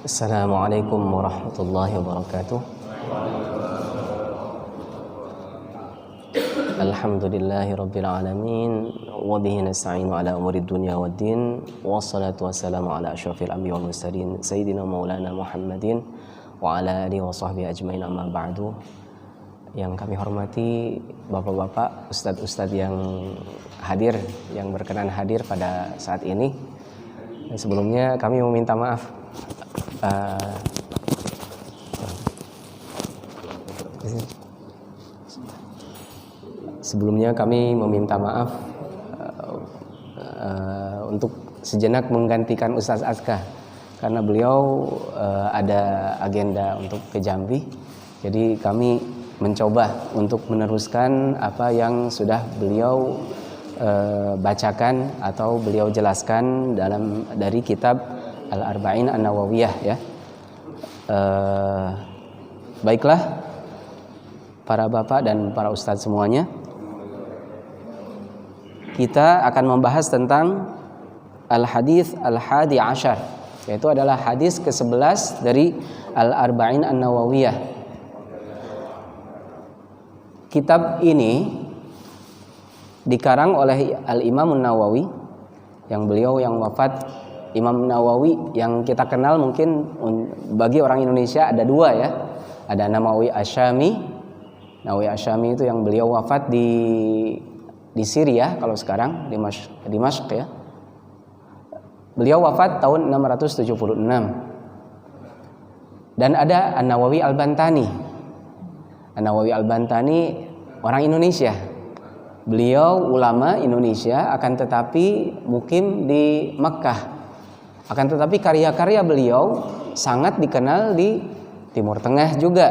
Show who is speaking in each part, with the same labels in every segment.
Speaker 1: Assalamualaikum warahmatullahi wabarakatuh. Alhamdulillahi rabbil alamin wa bihi nasta'inu ala umurid dunya waddin wassalatu wassalamu ala asyrafil anbiya wal mursalin sayyidina maulana Muhammadin wa ala alihi wa sahbihi ajmain, amma ba'du. Yang kami hormati bapak-bapak, ustadz-ustadz yang hadir, yang berkenan hadir pada saat ini. Dan sebelumnya kami meminta maaf untuk sejenak menggantikan Ustaz Azka karena beliau ada agenda untuk ke Jambi. Jadi kami mencoba untuk meneruskan apa yang sudah beliau bacakan atau beliau jelaskan dari kitab Al-Arba'in An-Nawawiyah ya. Baiklah para bapak dan para ustadz semuanya, kita akan membahas tentang Al-Hadits Al-Hadi Ashar, yaitu adalah hadis ke-11 dari Al-Arba'in An-Nawawiyah. Kitab ini dikarang oleh Al-Imam An-Nawawi, yang beliau yang wafat. Imam Nawawi yang kita kenal mungkin bagi orang Indonesia ada dua ya. Ada Nawawi Asyami. Nawawi Asyami itu yang beliau wafat di Syria kalau sekarang di Dimashq ya. Beliau wafat tahun 676. Dan ada An-Nawawi Al-Bantani. An-Nawawi Al-Bantani orang Indonesia. Beliau ulama Indonesia akan tetapi mukim di Makkah. Akan tetapi karya-karya beliau sangat dikenal di Timur Tengah juga.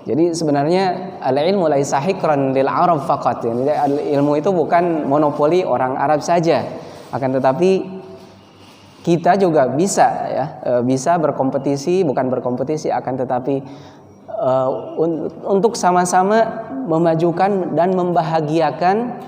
Speaker 1: Jadi sebenarnya al-ilmu laisa hikran lil Arab faqat. Jadi ilmu itu bukan monopoli orang Arab saja. Akan tetapi kita juga bisa ya, bisa berkompetisi, bukan berkompetisi akan tetapi untuk sama-sama memajukan dan membahagiakan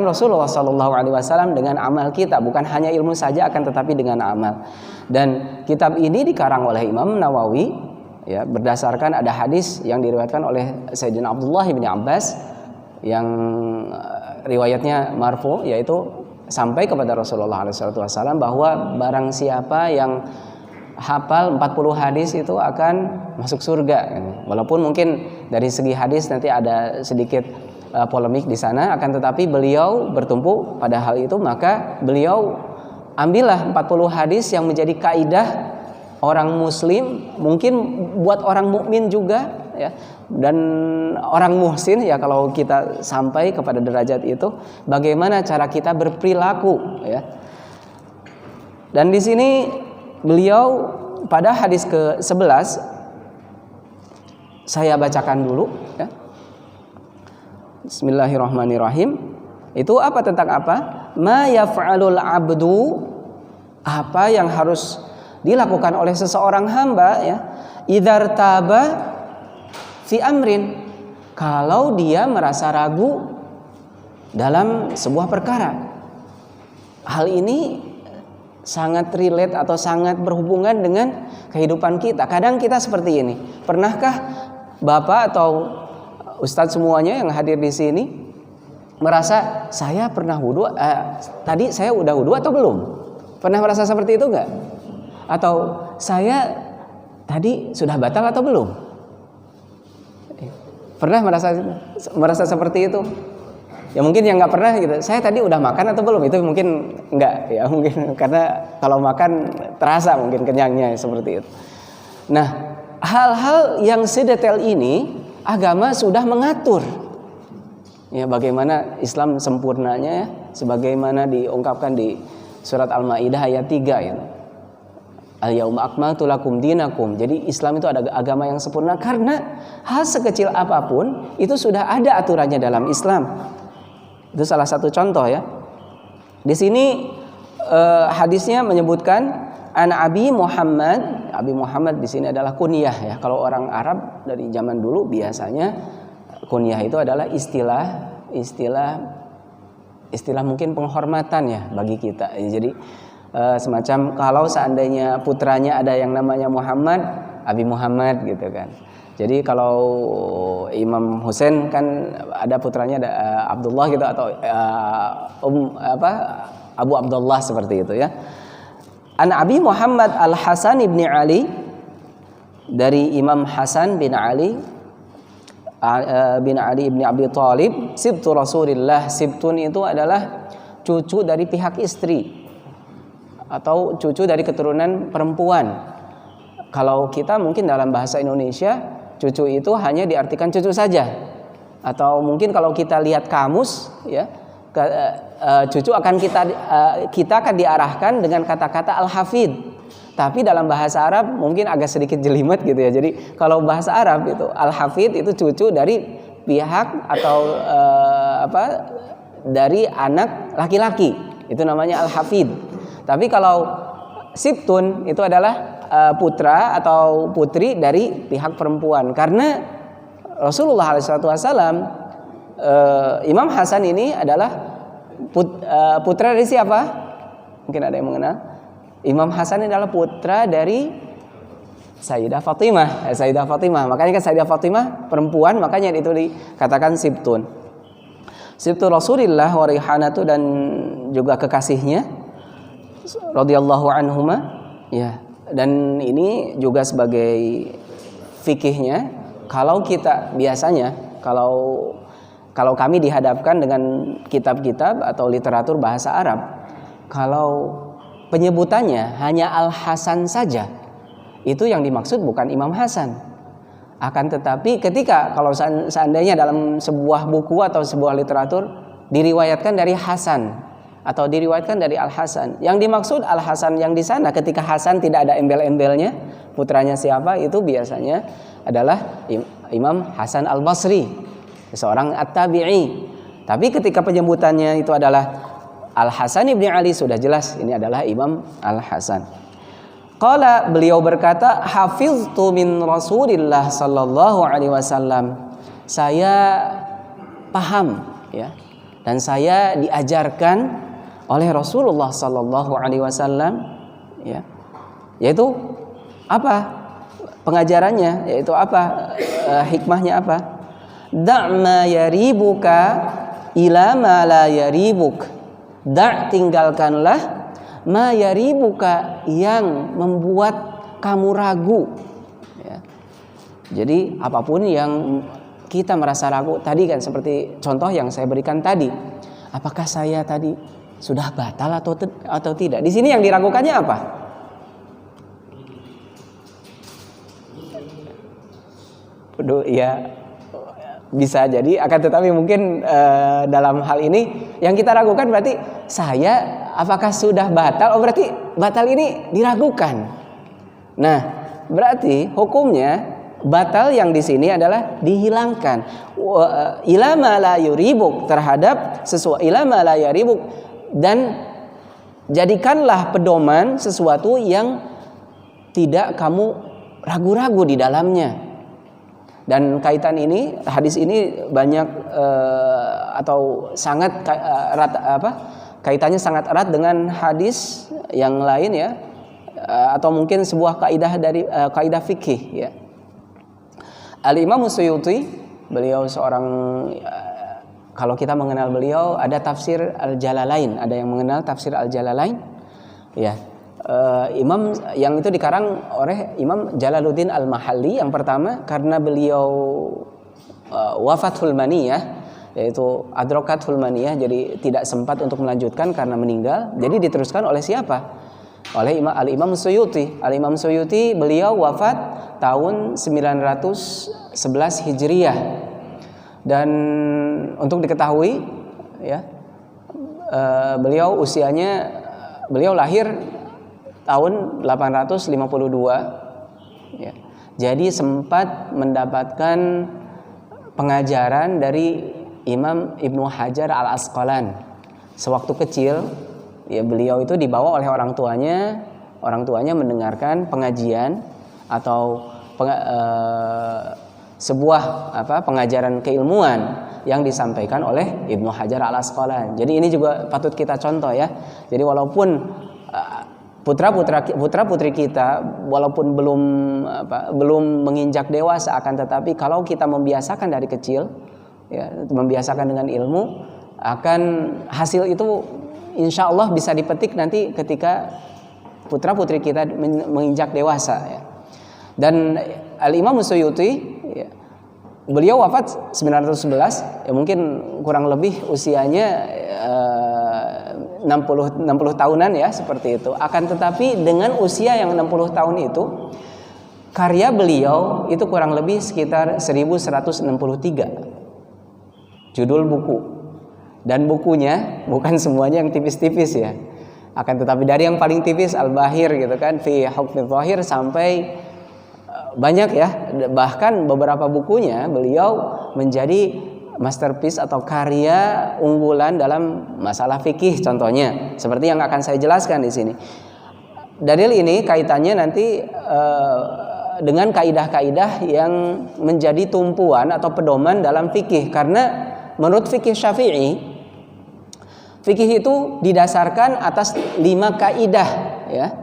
Speaker 1: Rasulullah SAW dengan amal kita, bukan hanya ilmu saja akan tetapi dengan amal. Dan kitab ini dikarang oleh Imam Nawawi ya, berdasarkan ada hadis yang diriwayatkan oleh Sayyidina Abdullah bin Abbas yang riwayatnya marfu, yaitu sampai kepada Rasulullah SAW bahwa barang siapa yang hafal 40 hadis itu akan masuk surga. Walaupun mungkin dari segi hadis nanti ada sedikit polemik di sana, akan tetapi beliau bertumpu pada hal itu, maka beliau ambillah 40 hadis yang menjadi kaidah orang muslim, mungkin buat orang mukmin juga ya, dan orang muhsin ya, kalau kita sampai kepada derajat itu, bagaimana cara kita berperilaku ya. Dan di sini beliau pada hadis ke-11 saya bacakan dulu ya. Bismillahirrahmanirrahim. Itu apa, tentang apa? Ma yaf'alul abdu, apa yang harus dilakukan oleh seseorang hamba ya, idzar taba fi amrin, kalau dia merasa ragu dalam sebuah perkara. Hal ini sangat relate atau sangat berhubungan dengan kehidupan kita. Kadang kita seperti ini. Pernahkah Bapak atau Ustadz semuanya yang hadir di sini merasa saya pernah wudu, tadi saya udah wudu atau belum? Pernah merasa seperti itu enggak? Atau saya tadi sudah batal atau belum? Pernah merasa seperti itu? Ya mungkin yang nggak pernah gitu. Saya tadi udah makan atau belum? Itu mungkin enggak ya, mungkin karena kalau makan terasa mungkin kenyangnya seperti itu. Nah, hal-hal yang sedetail ini agama sudah mengatur ya, bagaimana Islam sempurnanya ya, sebagaimana diungkapkan di surat Al-Maidah ayat 3 ya. Al-yauma akmaltu lakum dinakum. Jadi Islam itu ada agama yang sempurna karena hal sekecil apapun itu sudah ada aturannya dalam Islam. Itu salah satu contoh ya. Di sini hadisnya menyebutkan an Abi Muhammad. Abi Muhammad di sini adalah kunyah ya. Kalau orang Arab dari zaman dulu biasanya kunyah itu adalah istilah mungkin penghormatan ya bagi kita. Jadi semacam kalau seandainya putranya ada yang namanya Muhammad, Abi Muhammad gitu kan. Jadi kalau Imam Husain kan ada putranya ada Abdullah gitu atau Abu Abdullah seperti itu ya. An Abi Muhammad Al-Hasan ibn Ali, dari Imam Hasan bin Ali ibn Abi Thalib, sibtu Rasulillah. Sibtun itu adalah cucu dari pihak istri atau cucu dari keturunan perempuan. Kalau kita mungkin dalam bahasa Indonesia, cucu itu hanya diartikan cucu saja. Atau mungkin kalau kita lihat kamus ya, cucu akan kita akan diarahkan dengan kata-kata al-hafid. Tapi dalam bahasa Arab mungkin agak sedikit jelimet gitu ya. Jadi kalau bahasa Arab itu al-hafid itu cucu dari pihak atau dari anak laki-laki. Itu namanya al-hafid. Tapi kalau sibtun itu adalah putra atau putri dari pihak perempuan. Karena Rasulullah SAW, Imam Hasan ini adalah putra dari siapa? Mungkin ada yang mengenal. Imam Hasan ini adalah putra dari Sayyidah Fatimah. Makanya kan Sayyidah Fatimah perempuan, makanya itu dikatakan sibtun. Sibtu Rasulillah wa rihanatu, dan juga kekasihnya radhiyallahu anhuma ya. Dan ini juga sebagai fikihnya, kalau kita biasanya kalau kami dihadapkan dengan kitab-kitab atau literatur bahasa Arab, kalau penyebutannya hanya Al-Hasan saja, itu yang dimaksud bukan Imam Hasan. Akan tetapi ketika kalau seandainya dalam sebuah buku atau sebuah literatur diriwayatkan dari Hasan atau diriwayatkan dari Al-Hasan, yang dimaksud Al-Hasan yang di sana ketika Hasan tidak ada embel-embelnya, putranya siapa, itu biasanya adalah Imam Hasan Al-Basri, seorang at-tabi'i. Tapi ketika penyebutannya itu adalah Al-Hasan ibn Ali, sudah jelas ini adalah Imam Al-Hasan. Qala, beliau berkata, hafiztu min Rasulillah sallallahu alaihi wasallam. Saya paham ya, dan saya diajarkan oleh Rasulullah sallallahu alaihi wasallam ya. Yaitu apa pengajarannya? Yaitu apa hikmahnya apa? Da'ma yaribuka ila ma la yaribuk. Tinggalkanlah ma yaribuka, yang membuat kamu ragu ya. Jadi apapun yang kita merasa ragu tadi kan, seperti contoh yang saya berikan tadi, apakah saya tadi sudah batal atau tidak? Di sini yang diragukannya apa? Ya bisa jadi, akan tetapi mungkin dalam hal ini yang kita ragukan berarti saya apakah sudah batal? Oh, berarti batal ini diragukan. Nah, berarti hukumnya batal yang di sini adalah dihilangkan. Ilama la yuribuk, terhadap sesuatu ilama la yaribuk, dan jadikanlah pedoman sesuatu yang tidak kamu ragu-ragu di dalamnya. Dan kaitan ini, hadis ini banyak atau sangat kaitannya sangat erat dengan hadis yang lain ya, atau mungkin sebuah kaidah dari kaidah fikih ya. Al-Imam Suyuti, beliau seorang, kalau kita mengenal beliau, ada tafsir Al-Jalalain, ada yang mengenal tafsir Al-Jalalain ya. Imam yang itu dikarang oleh Imam Jalaluddin Al-Mahalli yang pertama, karena beliau wafatul maniyah, yaitu adrokatul maniyah, jadi tidak sempat untuk melanjutkan karena meninggal. Jadi diteruskan oleh siapa? Oleh Al-Imam Suyuti. Al-Imam Suyuti beliau wafat tahun 911 Hijriyah. Dan untuk diketahui ya, beliau lahir tahun 852 ya. Jadi sempat mendapatkan pengajaran dari Imam Ibnu Hajar Al-Asqalan. Sewaktu kecil ya, beliau itu dibawa oleh orang tuanya mendengarkan pengajian atau sebuah pengajaran keilmuan yang disampaikan oleh Ibnu Hajar Al-Asqalan. Jadi ini juga patut kita contoh ya. Jadi walaupun putra-putri kita walaupun belum menginjak dewasa, akan tetapi kalau kita membiasakan dari kecil, ya, membiasakan dengan ilmu, akan hasil itu insya Allah bisa dipetik nanti ketika putra-putri kita menginjak dewasa, ya. Dan Al-Imam Suyuti, ya, beliau wafat 911, ya, mungkin kurang lebih usianya 60 tahunan, ya, seperti itu. Akan tetapi dengan usia yang 60 tahun itu, karya beliau itu kurang lebih sekitar 1163 judul buku. Dan bukunya bukan semuanya yang tipis-tipis, ya. Akan tetapi dari yang paling tipis Al-Bahir gitu kan, fi hukmi dhahir, sampai banyak, ya. Bahkan beberapa bukunya beliau menjadi masterpiece atau karya unggulan dalam masalah fikih, contohnya seperti yang akan saya jelaskan di sini. Dalil ini kaitannya nanti dengan kaidah-kaidah yang menjadi tumpuan atau pedoman dalam fikih, karena menurut fikih Syafi'i, fikih itu didasarkan atas 5 kaidah, ya.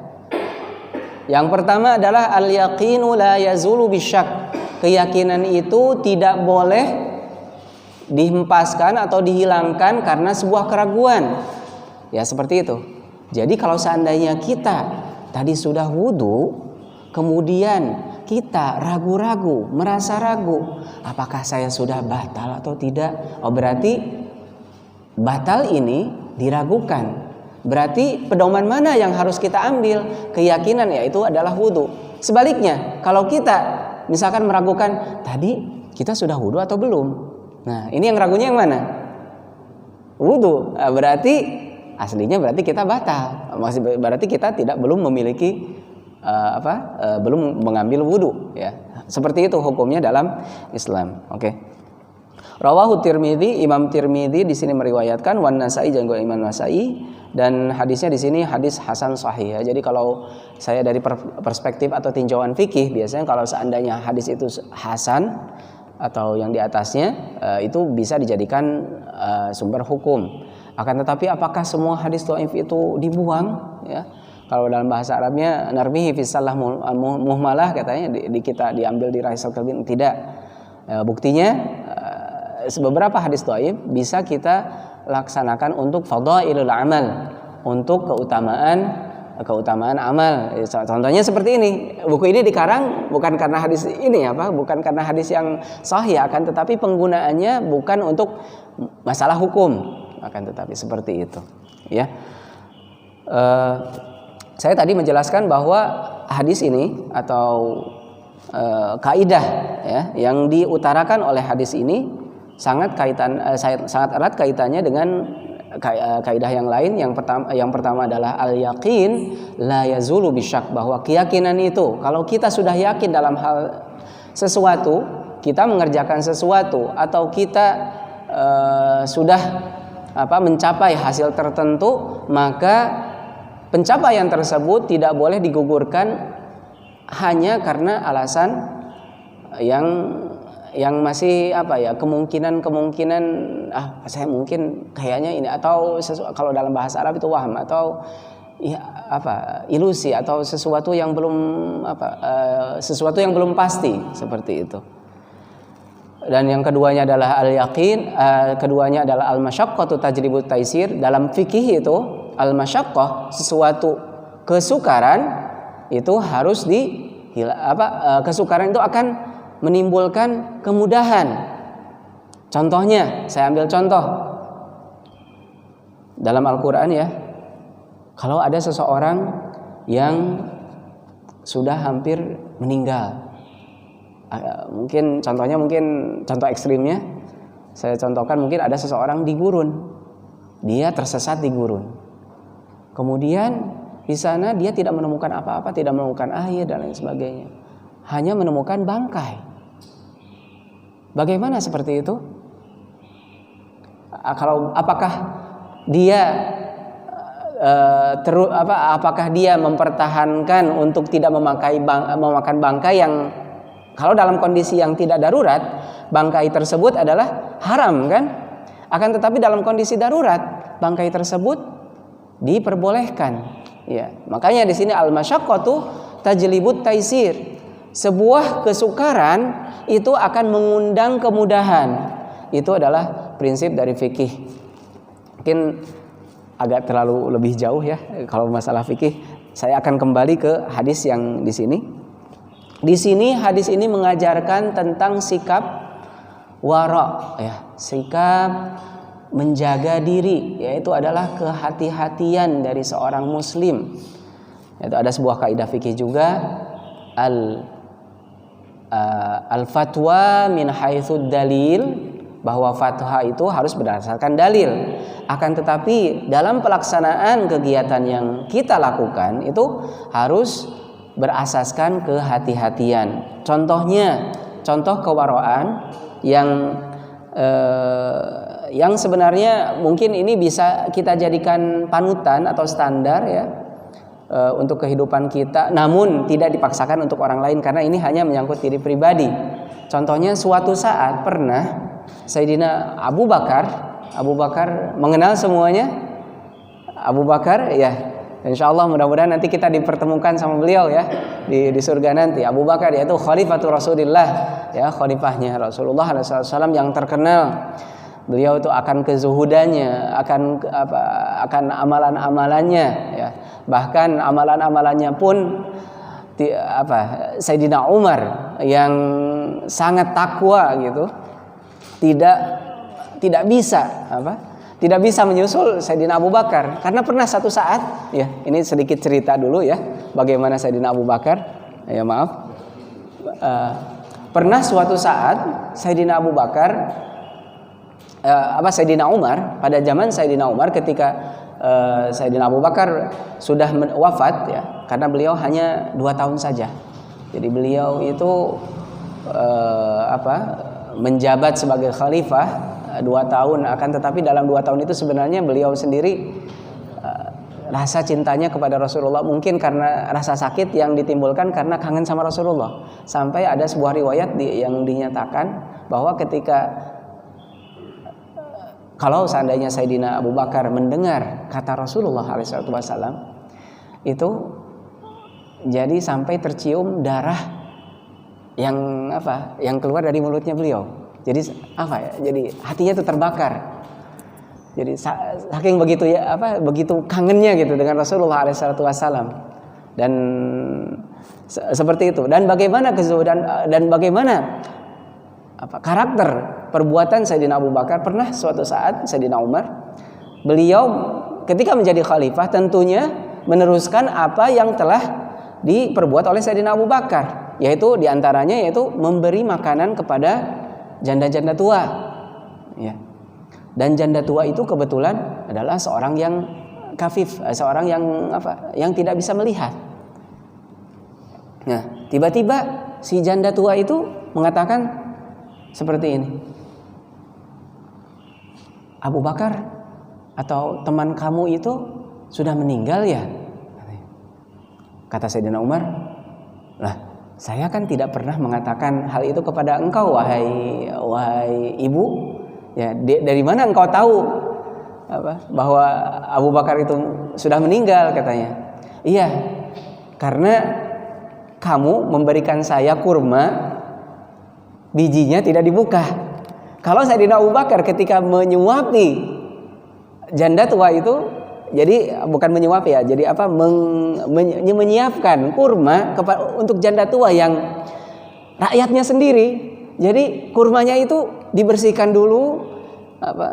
Speaker 1: Yang pertama adalah al-yaqinu la yazulu bisyak. Keyakinan itu tidak boleh dihempaskan atau dihilangkan karena sebuah keraguan, ya, seperti itu. Jadi kalau seandainya kita tadi sudah wudu, kemudian kita ragu-ragu, merasa ragu, apakah saya sudah batal atau tidak? Oh, berarti batal ini diragukan. Berarti pedoman mana yang harus kita ambil? Keyakinan, yaitu adalah wudu. Sebaliknya, kalau kita misalkan meragukan, tadi kita sudah wudu atau belum? Nah, ini yang ragunya yang mana? Wudu. Berarti aslinya berarti kita batal. Berarti kita belum memiliki belum mengambil wudu, ya. Seperti itu hukumnya dalam Islam. Oke. Rawahu Tirmidzi, Imam Tirmidzi di sini meriwayatkan, wan Nasa'i, dan Imam Nasa'i, dan hadisnya di sini hadis hasan sahih, ya. Jadi kalau saya dari perspektif atau tinjauan fikih, biasanya kalau seandainya hadis itu hasan atau yang di atasnya, itu bisa dijadikan sumber hukum. Akan tetapi apakah semua hadis dhaif itu dibuang, ya? Kalau dalam bahasa Arabnya narbihi fi salah muhmalah, katanya kita diambil di raisal kalbin, tidak. Buktinya beberapa hadis dhaif bisa kita laksanakan untuk fadailul amal, untuk keutamaan amal. Contohnya seperti ini. Buku ini dikarang bukan karena hadis ini, bukan karena hadis yang sahih, akan tetapi penggunaannya bukan untuk masalah hukum, akan tetapi seperti itu, ya. Saya tadi menjelaskan bahwa hadis ini atau kaidah, ya, yang diutarakan oleh hadis ini sangat erat kaitannya dengan kaidah yang lain. Yang pertama adalah al-yaqin la yazulu bisyak, bahwa keyakinan itu, kalau kita sudah yakin dalam hal sesuatu, kita mengerjakan sesuatu, atau kita sudah mencapai hasil tertentu, maka pencapaian tersebut tidak boleh digugurkan hanya karena alasan yang masih kemungkinan saya mungkin kayaknya ini, atau kalau dalam bahasa Arab itu waham, atau ilusi, atau sesuatu yang belum pasti, seperti itu. Dan yang keduanya adalah al-yaqin, keduanya adalah al-masyaqqatu tajribut taisir. Dalam fikih itu al-masyaqqah, sesuatu kesukaran itu harus kesukaran itu akan menimbulkan kemudahan. Contohnya, saya ambil contoh dalam Al-Quran, ya. Kalau ada seseorang yang sudah hampir meninggal, mungkin contoh ekstrimnya saya contohkan, mungkin ada seseorang di gurun, dia tersesat di gurun, kemudian di sana dia tidak menemukan apa-apa, tidak menemukan air dan lain sebagainya, hanya menemukan bangkai. Bagaimana seperti itu? Apakah dia mempertahankan untuk tidak memakan bangkai yang, kalau dalam kondisi yang tidak darurat, bangkai tersebut adalah haram, kan? Akan tetapi dalam kondisi darurat, bangkai tersebut diperbolehkan, Ya, makanya di sini al-masyaqqatu tajlibut taisir. Sebuah kesukaran itu akan mengundang kemudahan. Itu adalah prinsip dari fikih. Mungkin agak terlalu lebih jauh ya kalau masalah fikih. Saya akan kembali ke hadis yang di sini. Di sini hadis ini mengajarkan tentang sikap wara, ya, sikap menjaga diri, yaitu adalah kehati-hatian dari seorang muslim. Itu ada sebuah kaidah fikih juga, al-fatwa min haitsud dalil, bahwa fatwa itu harus berdasarkan dalil. Akan tetapi dalam pelaksanaan kegiatan yang kita lakukan itu harus berasaskan kehati-hatian. Contohnya, contoh kewaraan yang sebenarnya mungkin ini bisa kita jadikan panutan atau standar ya untuk kehidupan kita, namun tidak dipaksakan untuk orang lain karena ini hanya menyangkut diri pribadi. Contohnya suatu saat pernah Sayyidina Abu Bakar mengenal semuanya. Abu Bakar, ya, insyaallah mudah-mudahan nanti kita dipertemukan sama beliau ya di surga nanti. Abu Bakar yaitu Khalifatul Rasulillah, ya, khalifahnya Rasulullah SAW yang terkenal. Beliau itu akan kezuhudannya, akan amalan-amalannya, ya. Bahkan amalan-amalannya pun Sayyidina Umar yang sangat takwa gitu, tidak bisa menyusul Sayyidina Abu Bakar karena pernah satu saat, ya, ini sedikit cerita dulu ya bagaimana Sayyidina Abu Bakar, ya maaf, pernah suatu saat Sayyidina Abu Bakar Sayyidina Umar, pada zaman Sayyidina Umar ketika Sayyidina Abu Bakar sudah wafat ya, karena beliau hanya 2 tahun saja. Jadi beliau itu menjabat sebagai khalifah 2 tahun, akan tetapi dalam 2 tahun itu sebenarnya beliau sendiri rasa cintanya kepada Rasulullah mungkin karena rasa sakit yang ditimbulkan karena kangen sama Rasulullah. Sampai ada sebuah riwayat yang dinyatakan bahwa ketika kalau seandainya Sayyidina Abu Bakar mendengar kata Rasulullah SAW itu jadi sampai tercium darah yang keluar dari mulutnya beliau. Jadi jadi hatinya itu terbakar. Jadi saking begitu kangennya gitu dengan Rasulullah SAW. Dan seperti itu. Dan bagaimana kezuhudan dan bagaimana karakter perbuatan Sayyidina Abu Bakar. Pernah suatu saat Sayyidina Umar, beliau ketika menjadi khalifah tentunya meneruskan apa yang telah diperbuat oleh Sayyidina Abu Bakar, yaitu diantaranya yaitu memberi makanan kepada janda-janda tua, ya. Dan janda tua itu kebetulan adalah seorang yang kafif, seorang yang tidak bisa melihat. Nah, tiba-tiba si janda tua itu mengatakan seperti ini, Abu Bakar atau teman kamu itu sudah meninggal ya? Kata Sayyidina Umar, lah saya kan tidak pernah mengatakan hal itu kepada engkau wahai ibu. Ya, dari mana engkau tahu bahwa Abu Bakar itu sudah meninggal? Katanya, iya, karena kamu memberikan saya kurma, bijinya tidak dibuka. Kalau Sayyidina Abu Bakar ketika menyuapi janda tua itu, jadi bukan menyuapi ya, jadi menyiapkan kurma untuk janda tua yang rakyatnya sendiri. Jadi kurmanya itu dibersihkan dulu,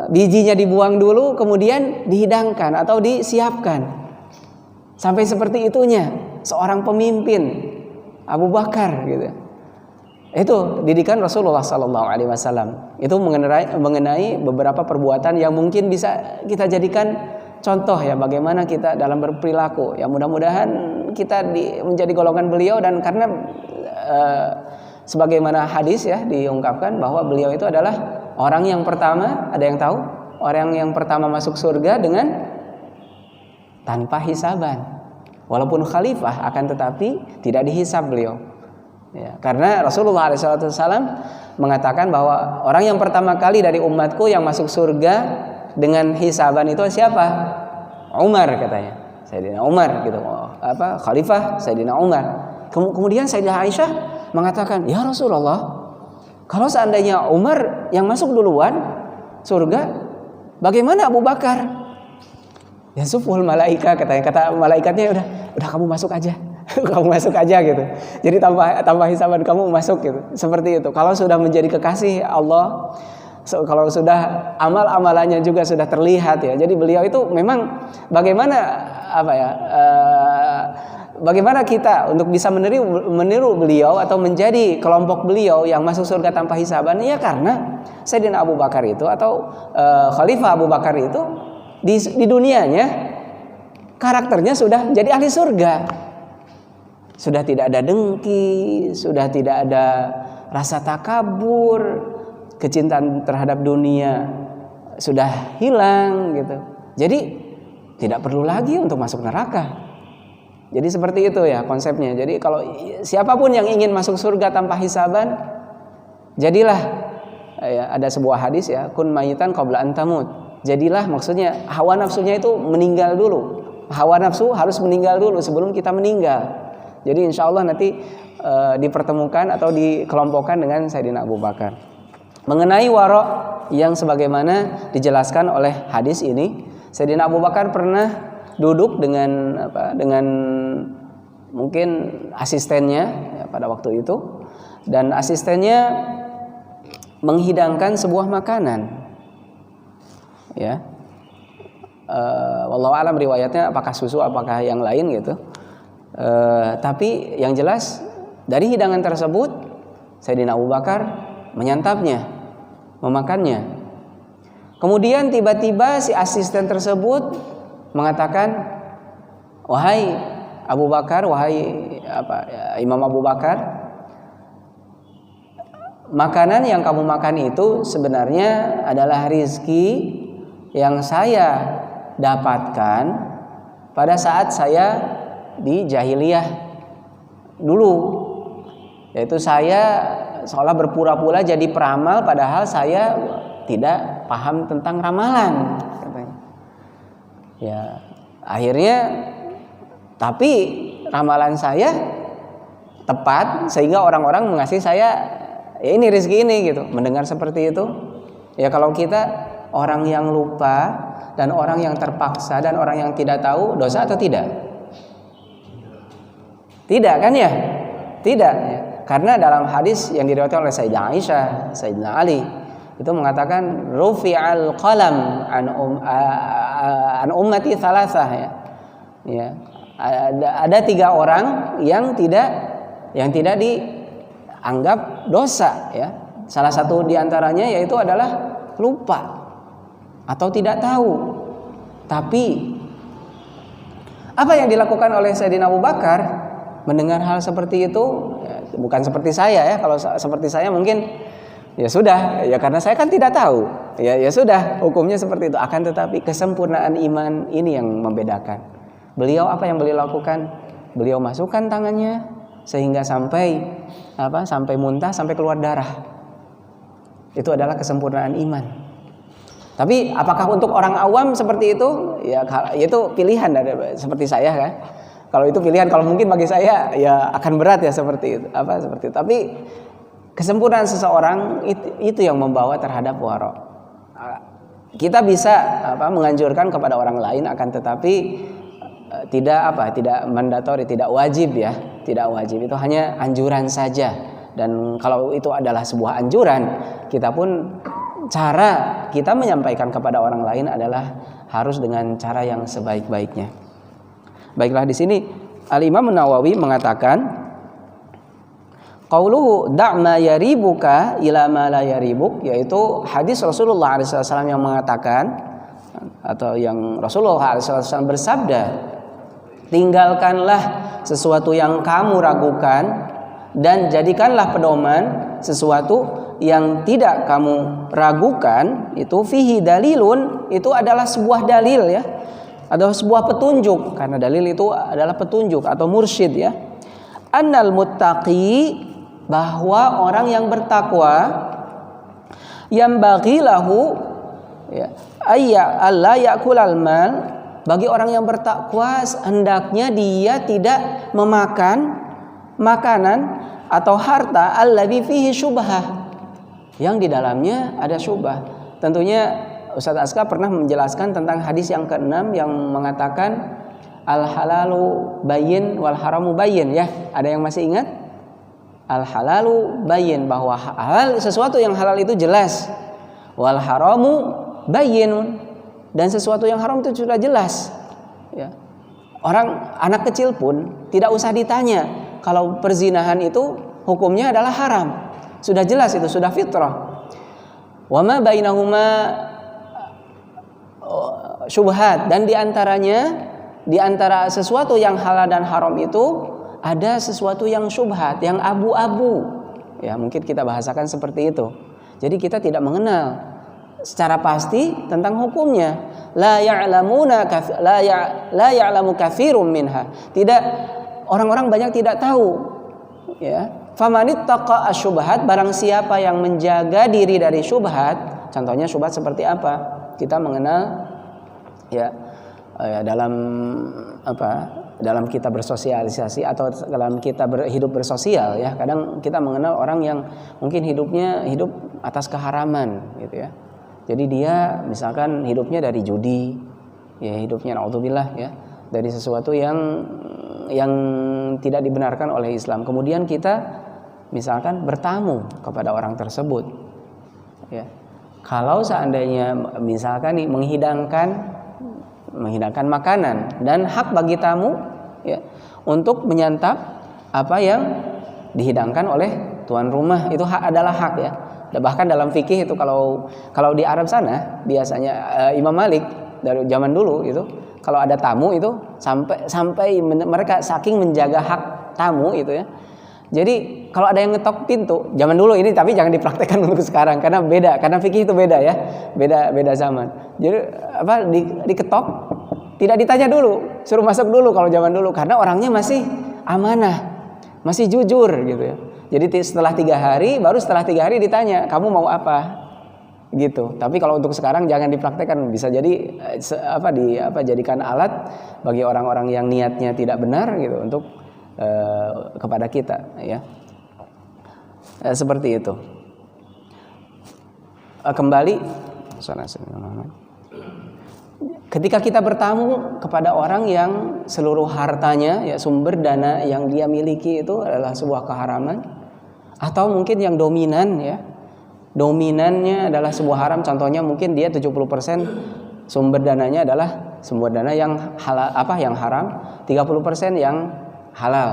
Speaker 1: bijinya dibuang dulu, kemudian dihidangkan atau disiapkan. Sampai seperti itunya seorang pemimpin Abu Bakar gitu. Itu didikan Rasulullah SAW. Itu mengenai beberapa perbuatan yang mungkin bisa kita jadikan contoh ya bagaimana kita dalam berperilaku. Ya mudah-mudahan kita menjadi golongan beliau, dan karena sebagaimana hadis ya diungkapkan bahwa beliau itu adalah orang yang pertama, ada yang tahu? Orang yang pertama masuk surga dengan tanpa hisaban. Walaupun khalifah akan tetapi tidak dihisab beliau. Ya, karena Rasulullah SAW mengatakan bahwa orang yang pertama kali dari umatku yang masuk surga dengan hisaban itu siapa? Umar, katanya. Sayyidina Umar gitu, khalifah Sayyidina Umar. Kemudian Sayyidah Aisyah mengatakan, "Ya Rasulullah, kalau seandainya Umar yang masuk duluan surga, bagaimana Abu Bakar?" Ya suful malaika, kata malaikatnya, udah kamu masuk aja. Kamu masuk aja gitu. Jadi tanpa hisaban kamu masuk gitu. Seperti itu. Kalau sudah menjadi kekasih Allah, kalau sudah amal-amalannya juga sudah terlihat ya. Jadi beliau itu memang bagaimana kita untuk bisa meniru beliau atau menjadi kelompok beliau yang masuk surga tanpa hisaban, ya karena Sayyidina Abu Bakar itu atau Khalifah Abu Bakar itu di dunianya karakternya sudah menjadi ahli surga. Sudah tidak ada dengki, sudah tidak ada rasa takabur, kecintaan terhadap dunia sudah hilang gitu. Jadi tidak perlu lagi untuk masuk neraka. Jadi seperti itu ya konsepnya. Jadi kalau siapapun yang ingin masuk surga tanpa hisaban, jadilah ada sebuah hadis ya, kun mayitan qabla an tamut. Jadilah, maksudnya hawa nafsunya itu meninggal dulu. Hawa nafsu harus meninggal dulu sebelum kita meninggal. Jadi insya Allah nanti dipertemukan atau dikelompokkan dengan Sayyidina Abu Bakar. Mengenai wara' yang sebagaimana dijelaskan oleh hadis ini, Sayyidina Abu Bakar pernah duduk dengan mungkin asistennya ya, pada waktu itu, dan asistennya menghidangkan sebuah makanan. Ya, wallahu alam riwayatnya apakah susu apakah yang lain gitu. Tapi yang jelas dari hidangan tersebut Sayyidina Abu Bakar menyantapnya, memakannya. Kemudian tiba-tiba si asisten tersebut mengatakan, "Wahai Abu Bakar, Imam Abu Bakar, makanan yang kamu makan itu sebenarnya adalah rizki yang saya dapatkan pada saat saya di jahiliyah dulu, yaitu saya seolah berpura-pura jadi peramal padahal saya tidak paham tentang ramalan," katanya. Ya, akhirnya tapi ramalan saya tepat sehingga orang-orang mengasih saya ya ini rezeki ini gitu. Mendengar seperti itu, ya kalau kita orang yang lupa dan orang yang terpaksa dan orang yang tidak tahu, dosa atau tidak? Tidak kan ya? Tidak ya. Karena dalam hadis yang diriwayatkan oleh Sayyidah Aisyah, Sayyidina Ali itu mengatakan rufi'al qalam an ummati thalathah ya. Ya. Ada 3 orang yang tidak dianggap dosa ya. Salah satu diantaranya yaitu adalah lupa atau tidak tahu. Tapi apa yang dilakukan oleh Sayyidina Abu Bakar mendengar hal seperti itu? Ya, bukan seperti saya ya. Kalau seperti saya mungkin ya sudah ya, karena saya kan tidak tahu. Ya sudah, hukumnya seperti itu. Akan tetapi kesempurnaan iman ini yang membedakan. Beliau apa yang beliau lakukan? Beliau masukkan tangannya sehingga sampai muntah, sampai keluar darah. Itu adalah kesempurnaan iman. Tapi apakah untuk orang awam seperti itu? Ya itu pilihan dari seperti saya kan. Kalau itu pilihan, kalau mungkin bagi saya ya akan berat ya seperti itu. Seperti itu. Tapi kesempurnaan seseorang itu yang membawa terhadap wara'. Kita bisa menganjurkan kepada orang lain, akan tetapi tidak mandatori, tidak wajib ya, tidak wajib. Itu hanya anjuran saja. Dan kalau itu adalah sebuah anjuran, kita pun cara kita menyampaikan kepada orang lain adalah harus dengan cara yang sebaik-baiknya. Baiklah, di sini Al-Imam Nawawi mengatakan qauluhu da'ma yaribuka ila ma la yaribuk, yaitu hadis Rasulullah SAW yang mengatakan atau yang Rasulullah SAW bersabda, tinggalkanlah sesuatu yang kamu ragukan dan jadikanlah pedoman sesuatu yang tidak kamu ragukan. Itu fihi dalilun, itu adalah sebuah dalil ya, adalah sebuah petunjuk, karena dalil itu adalah petunjuk atau mursyid ya. Annal muttaqi, bahwa orang yang bertakwa, yang bagi lahu ya, ayya alla yakulal mal, bagi orang yang bertakwa hendaknya dia tidak memakan makanan atau harta alladzi fihi syubhah, yang di dalamnya ada syubhah. Tentunya Ustaz Aska pernah menjelaskan tentang hadis yang ke-6 yang mengatakan al halalu bayyin wal haramu bayyin, ya. Ada yang masih ingat? Al halalu bayyin, bahwa halal, sesuatu yang halal itu jelas. Wal haramu bayyinun, dan sesuatu yang haram itu sudah jelas, ya. Orang anak kecil pun tidak usah ditanya kalau perzinahan itu hukumnya adalah haram. Sudah jelas, itu sudah fitrah. Wa ma bainahuma syubhat, dan di antara sesuatu yang halal dan haram itu ada sesuatu yang syubhat, yang abu-abu. Ya, mungkin kita bahasakan seperti itu. Jadi kita tidak mengenal secara pasti tentang hukumnya. La ya'lamu katsirun minha. Tidak, orang-orang banyak tidak tahu. Ya. Famanittaqa asyubhat, barang siapa yang menjaga diri dari syubhat. Contohnya syubhat seperti apa? Kita mengenal, ya, dalam kita bersosialisasi atau dalam kita hidup bersosial, ya, kadang kita mengenal orang yang mungkin hidup atas keharaman, gitu ya. Jadi dia misalkan hidupnya dari judi, ya, hidupnya naudzubillah, ya, dari sesuatu yang tidak dibenarkan oleh Islam. Kemudian kita misalkan bertamu kepada orang tersebut, ya. Kalau seandainya misalkan menghidangkan makanan, dan hak bagi tamu, ya, untuk menyantap apa yang dihidangkan oleh tuan rumah, itu adalah hak, ya. Bahkan dalam fikih itu kalau di Arab sana biasanya Imam Malik dari zaman dulu itu kalau ada tamu itu sampai mereka saking menjaga hak tamu itu, ya. Jadi kalau ada yang ngetok pintu zaman dulu ini, tapi jangan dipraktekkan untuk sekarang karena beda, karena fikih itu beda, ya. Beda zaman. Jadi diketok, tidak ditanya dulu, suruh masuk dulu kalau zaman dulu, karena orangnya masih amanah, masih jujur, gitu ya. Jadi setelah 3 hari, baru setelah 3 hari ditanya, kamu mau apa? Gitu. Tapi kalau untuk sekarang jangan dipraktekkan, bisa jadi jadikan alat bagi orang-orang yang niatnya tidak benar, gitu, untuk kepada kita, ya. Seperti itu. Kembali, ketika kita bertamu kepada orang yang seluruh hartanya, ya, sumber dana yang dia miliki itu adalah sebuah keharaman, atau mungkin yang dominan, ya, dominannya adalah sebuah haram. Contohnya mungkin dia 70% sumber dananya adalah sumber dana yang halal, yang haram, 30% yang halal.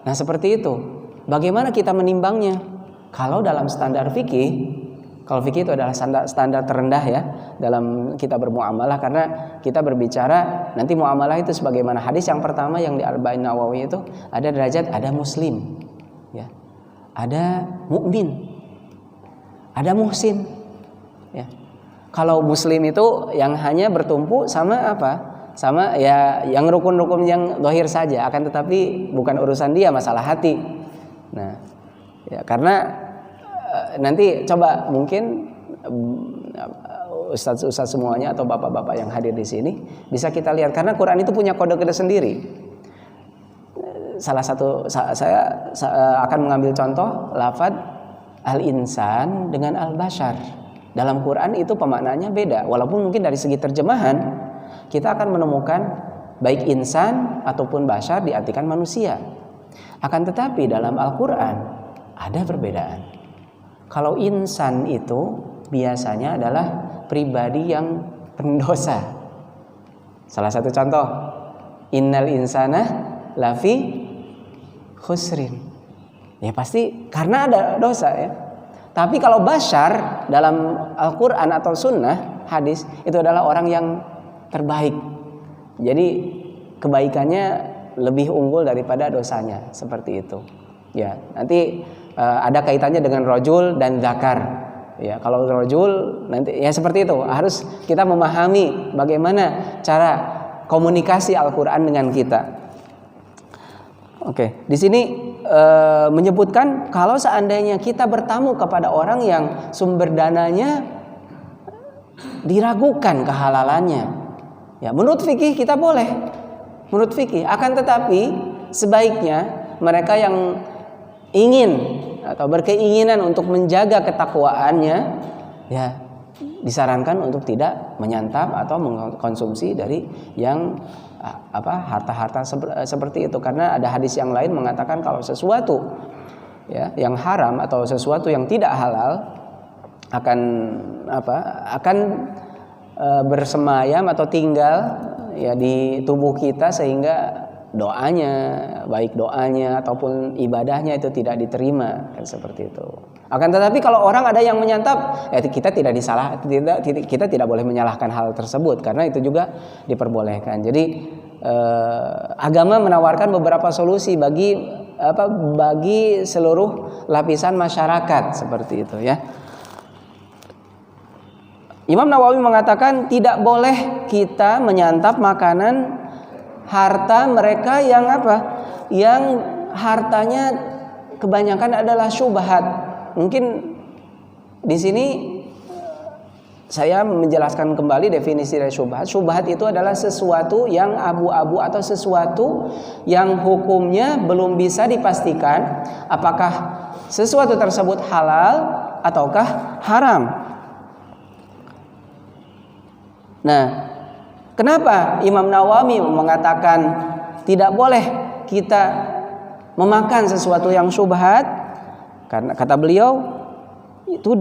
Speaker 1: Nah, seperti itu. Bagaimana kita menimbangnya? Kalau dalam standar fikih, kalau fikih itu adalah standar terendah, ya, dalam kita bermuamalah, karena kita berbicara nanti muamalah itu sebagaimana hadis yang pertama yang di Arba'in Nawawi itu, ada derajat, ada muslim, ya, ada mukmin, ada muhsin, ya. Kalau muslim itu yang hanya bertumpu sama sama, ya, yang rukun-rukun yang zahir saja, akan tetapi bukan urusan dia masalah hati. Nah, ya, karena nanti coba mungkin ustaz-ustaz semuanya atau bapak-bapak yang hadir di sini bisa kita lihat, karena Quran itu punya kode-kode sendiri. Salah satu saya akan mengambil contoh lafaz al-insan dengan al-bashar. Dalam Quran itu pemaknaannya beda, walaupun mungkin dari segi terjemahan kita akan menemukan baik insan ataupun bashar diartikan manusia. Akan tetapi dalam Al-Quran ada perbedaan. Kalau insan itu biasanya adalah pribadi yang pendosa. Salah satu contoh, innal insana lafi khusrin. Ya pasti karena ada dosa, ya. Tapi kalau bashar dalam Al-Quran atau sunnah hadis itu adalah orang yang terbaik. Jadi kebaikannya lebih unggul daripada dosanya, seperti itu. Ya, nanti ada kaitannya dengan rajul dan zakar. Ya, kalau rajul nanti ya seperti itu, harus kita memahami bagaimana cara komunikasi Al-Qur'an dengan kita. Oke, di sini menyebutkan kalau seandainya kita bertamu kepada orang yang sumber dananya diragukan kehalalannya, Ya, menurut fikih kita boleh. Menurut fikih, akan tetapi sebaiknya mereka yang ingin atau berkeinginan untuk menjaga ketakwaannya, ya disarankan untuk tidak menyantap atau mengkonsumsi dari yang harta-harta seperti itu, karena ada hadis yang lain mengatakan kalau sesuatu ya yang haram atau sesuatu yang tidak halal akan bersemayam atau tinggal ya di tubuh kita, sehingga baik doanya ataupun ibadahnya itu tidak diterima, kan seperti itu. Akan tetapi kalau orang ada yang menyantap, ya kita tidak boleh menyalahkan hal tersebut, karena itu juga diperbolehkan. Jadi agama menawarkan beberapa solusi bagi seluruh lapisan masyarakat, seperti itu ya. Imam Nawawi mengatakan tidak boleh kita menyantap makanan harta mereka yang hartanya kebanyakan adalah syubhat. Mungkin di sini saya menjelaskan kembali definisi dari syubhat. Syubhat itu adalah sesuatu yang abu-abu atau sesuatu yang hukumnya belum bisa dipastikan apakah sesuatu tersebut halal ataukah haram. Nah, kenapa Imam Nawawi mengatakan tidak boleh kita memakan sesuatu yang syubhat? Karena kata beliau itu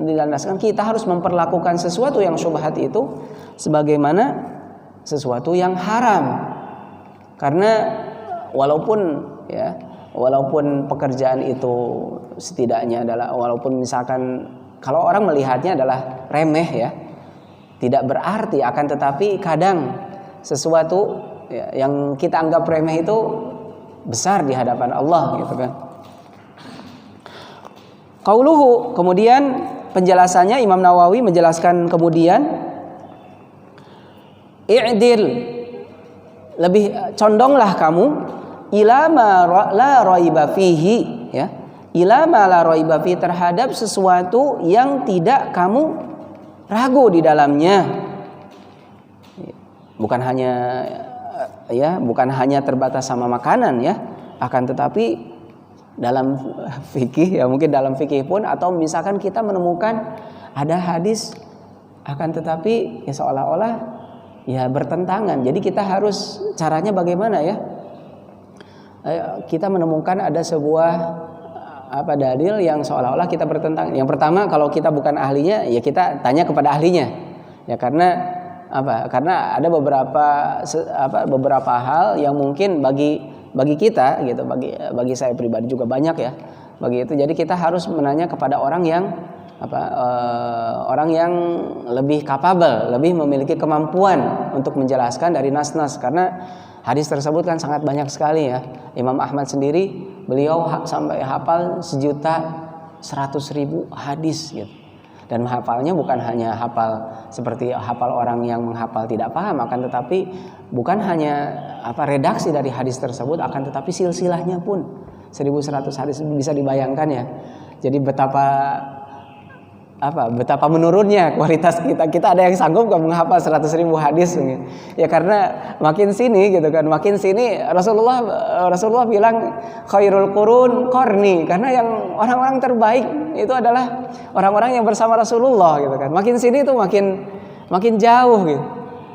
Speaker 1: dilandaskan kita harus memperlakukan sesuatu yang syubhat itu sebagaimana sesuatu yang haram. Karena walaupun pekerjaan itu setidaknya adalah, walaupun misalkan kalau orang melihatnya adalah remeh ya, tidak berarti, akan tetapi kadang sesuatu yang kita anggap remeh itu besar di hadapan Allah, gitu kan. Qauluhu, kemudian penjelasannya Imam Nawawi menjelaskan kemudian i'dil, lebih condonglah kamu ila ma la raiba fihi, ya. Ila ma la raiba fihi, terhadap sesuatu yang tidak kamu ragu di dalamnya. Bukan hanya terbatas sama makanan ya, akan tetapi dalam fikih ya, mungkin dalam fikih pun, atau misalkan kita menemukan ada hadis akan tetapi ya seolah-olah ya bertentangan. Jadi kita harus caranya bagaimana ya? Kita menemukan ada sebuah dalil yang seolah-olah kita bertentangan. Yang pertama, kalau kita bukan ahlinya ya kita tanya kepada ahlinya. Ya karena karena ada beberapa hal yang mungkin bagi kita gitu, bagi saya pribadi juga banyak ya, bagi itu. Jadi kita harus menanya kepada orang yang lebih capable, lebih memiliki kemampuan untuk menjelaskan dari nas-nas, karena hadis tersebut kan sangat banyak sekali ya. Imam Ahmad sendiri beliau sampai hafal 1.100.000 hadis gitu. Dan menghafalnya bukan hanya hafal seperti hafal orang yang menghafal tidak paham, akan tetapi bukan hanya redaksi dari hadis tersebut, akan tetapi silsilahnya pun 1.100 hadis, bisa dibayangkan ya. Jadi betapa menurunnya kualitas kita. Kita ada yang sanggup gak menghafal 100.000 hadis ya, karena makin sini gitu kan, makin sini Rasulullah bilang khairul qurun qarni, karena yang orang-orang terbaik itu adalah orang-orang yang bersama Rasulullah gitu kan. Makin sini itu makin jauh gitu.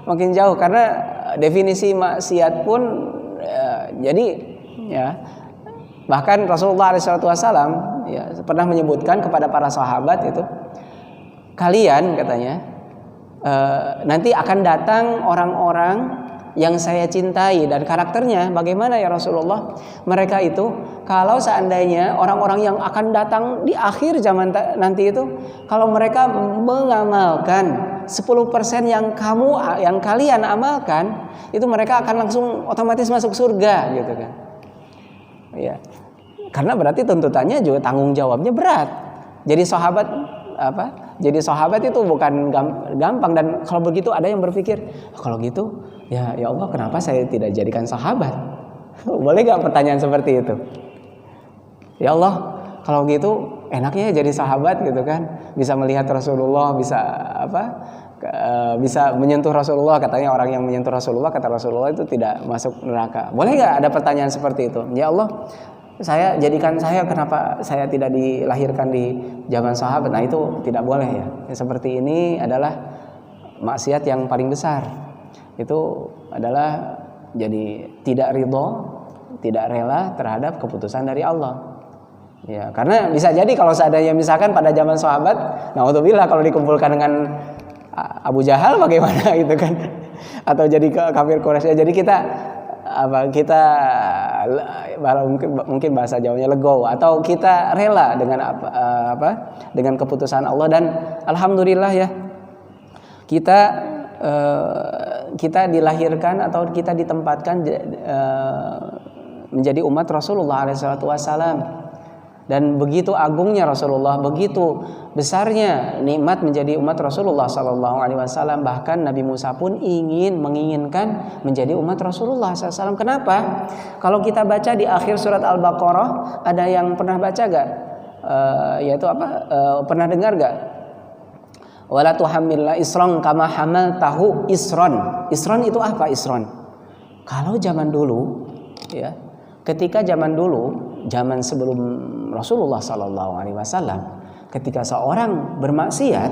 Speaker 1: Makin jauh, karena definisi maksiat pun jadi ya, bahkan Rasulullah SAW ya pernah menyebutkan kepada para sahabat itu, kalian katanya nanti akan datang orang-orang yang saya cintai, dan karakternya bagaimana ya Rasulullah? Mereka itu kalau seandainya orang-orang yang akan datang di akhir zaman nanti itu, kalau mereka mengamalkan 10% yang kalian amalkan, itu mereka akan langsung otomatis masuk surga gitu kan. Ya. Karena berarti tuntutannya juga, tanggung jawabnya berat. Jadi sahabat itu bukan gampang. Dan kalau begitu ada yang berpikir, kalau gitu ya Allah, kenapa saya tidak jadikan sahabat? Boleh gak pertanyaan seperti itu? Ya Allah, kalau gitu enaknya jadi sahabat gitu kan, bisa melihat Rasulullah, bisa bisa menyentuh Rasulullah, katanya orang yang menyentuh Rasulullah, kata Rasulullah itu tidak masuk neraka. Boleh nggak ada pertanyaan seperti itu? Ya Allah, jadikan saya, kenapa saya tidak dilahirkan di zaman sahabat? Nah itu tidak boleh ya. Seperti ini adalah maksiat yang paling besar. Itu adalah jadi tidak ridho, tidak rela terhadap keputusan dari Allah. Ya, karena bisa jadi kalau seandainya misalkan pada zaman sahabat, naudzubillah kalau dikumpulkan dengan Abu Jahal bagaimana gitu kan, atau jadi kafir Quraisy. Jadi kita mungkin bahasa Jawanya legowo, atau kita rela dengan dengan keputusan Allah. Dan alhamdulillah ya, kita dilahirkan atau kita ditempatkan menjadi umat Rasulullah SAW. Dan begitu agungnya Rasulullah, begitu besarnya nikmat menjadi umat Rasulullah SAW. Bahkan Nabi Musa pun menginginkan menjadi umat Rasulullah SAW. Kenapa? Kalau kita baca di akhir surat Al-Baqarah, ada yang pernah baca gak? Pernah dengar gak? Wala tuhammilna isron kama hamaltahu isron. Isron itu apa isron? Kalau zaman dulu, ya, ketika zaman dulu, zaman sebelum Rasulullah SAW, ketika seorang bermaksiat,